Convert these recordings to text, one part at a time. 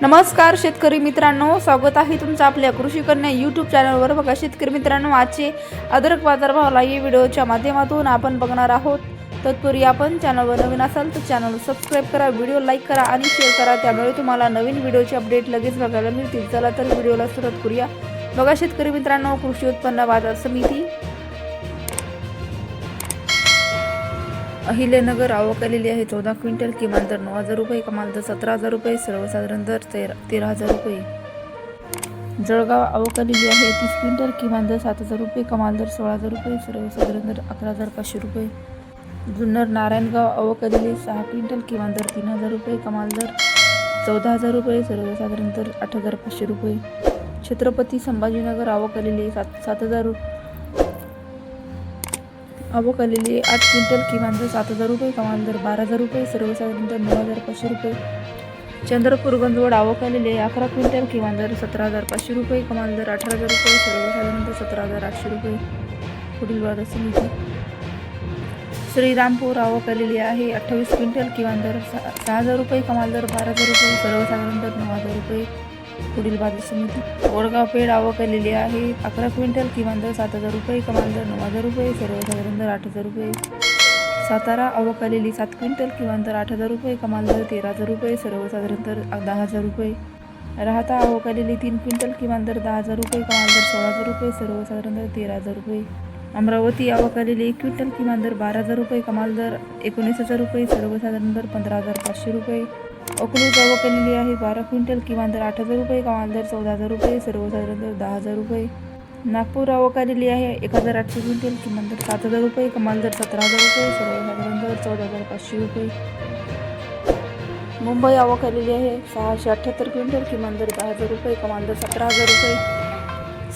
नमस्कार शेतकरी मित्रांनो, स्वागत आहे तुमचं आपल्या कृषी कन्या यूट्यूब चॅनलवर। बघा शेतकरी मित्रांनो, आजचे अद्रक बाजारभाव लाईव्ह व्हिडिओच्या माध्यमातून आपण बघणार आहोत। तत्पूर्वी आपण चॅनलवर नवीन असाल तर चॅनल सबस्क्राइब करा, व्हिडिओ लाईक करा आणि शेअर करा, त्यामुळे तुम्हाला नवीन व्हिडिओचे अपडेट लगेच बघायला मिळतील। चला तर व्हिडिओला सुरुवात करूया। बघा शेतकरी मित्रांनो, कृषी उत्पन्न बाजार समिती अहिल्यानगर आवक आलेली आहे 14 क्विंटल, किमान दर 9,000 रुपये, कमाल दर 17,000 रुपये, सर्वसाधारण दर 13,000 रुपये। जळगाव आवक आलेली आहे 30 क्विंटल, किमान दर 7,000 रुपये, कमाल दर 16,000 रुपये, सर्वसाधारण दर 11,500 रुपये। जुन्नर नारायणगाव आवक आलेली 6 क्विंटल, किमान दर 3,000 रुपये, कमाल दर 14,000 रुपये, सर्वसाधारण दर 8,500 रुपये। छत्रपती संभाजीनगर आवक आलेली 7,000 आवक आलेली 8 क्विंटल, किमान दर 7,000 रुपये, कमाल दर 12,000 रुपये, सर्वसाधारण दर 9,500 रुपये। चंद्रपूर गंजवड आवक आलेली 11 क्विंटल, किमान दर 17,500 रुपये, कमाल दर 18,000 रुपये, सर्वसाधारण दर 17,800 रुपये। पुढील बाजार समिती श्रीरामपूर आवक आलेली आहे 28 क्विंटल, किमान दर 6,000 रुपये, कमाल दर 12,000 रुपये, सर्वसाधारण दर 9,000 रुपये। पुढील बाजार समिती वडगाव पेठ आवक आलेली आहे 11 क्विंटल, किमान दर 7,000 रुपये, कमाल दर 9,000 रुपये, सर्वसाधारण दर 8,000 रुपये। सातारा आवक आलेली 7 क्विंटल, किमान दर 8,000 रुपये, कमाल दर 13,000 रुपये, सर्वसाधारण दर 10,000 रुपये। राहता आवक आलेली 3 क्विंटल, किमान दर 10,000 रुपये, कमाल दर 16,000 रुपये, सर्वसाधारण दर 13,000 रुपये। अमरावती आवक आलेली 1 क्विंटल, किमान दर 12,000 रुपये, कमाल दर 19,000 रुपये, सर्वसाधारण दर 15,500 रुपये। अकलूज आवक आलेली आहे 12 क्विंटल, किमान दर 8,000 रुपये, कमाल दर 14,000 रुपये, सर्वसाधारण दर 10,000 रुपये। नागपूर आवक आलेली आहे 1,800 क्विंटल, किमान दर 7,000 रुपये, कमाल दर 17,000 रुपये, सर्वसाधारण दर 14,500 रुपये। मुंबई आवक आलेली आहे 678 क्विंटल, किमान दर 10,000 रुपये, कमाल दर 17,000 रुपये,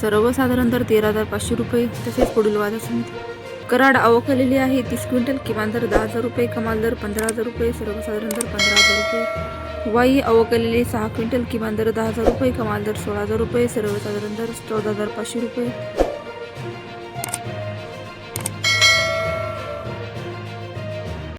सर्वसाधारण दर 13,500 रुपये। तसेच पुढील बाजार समिती कराड आवक आलेली आहे 30 क्विंटल, किमान दर 10,000 रुपये, कमाल दर 15,000 रुपये, सर्वसाधारण दर 15,000 रुपये। वाई आवक आलेली 6 क्विंटल, किमान दर 10,000 रुपये, कमाल दर 16,000 रुपये, सर्वसाधारण दर 14,500 रुपये।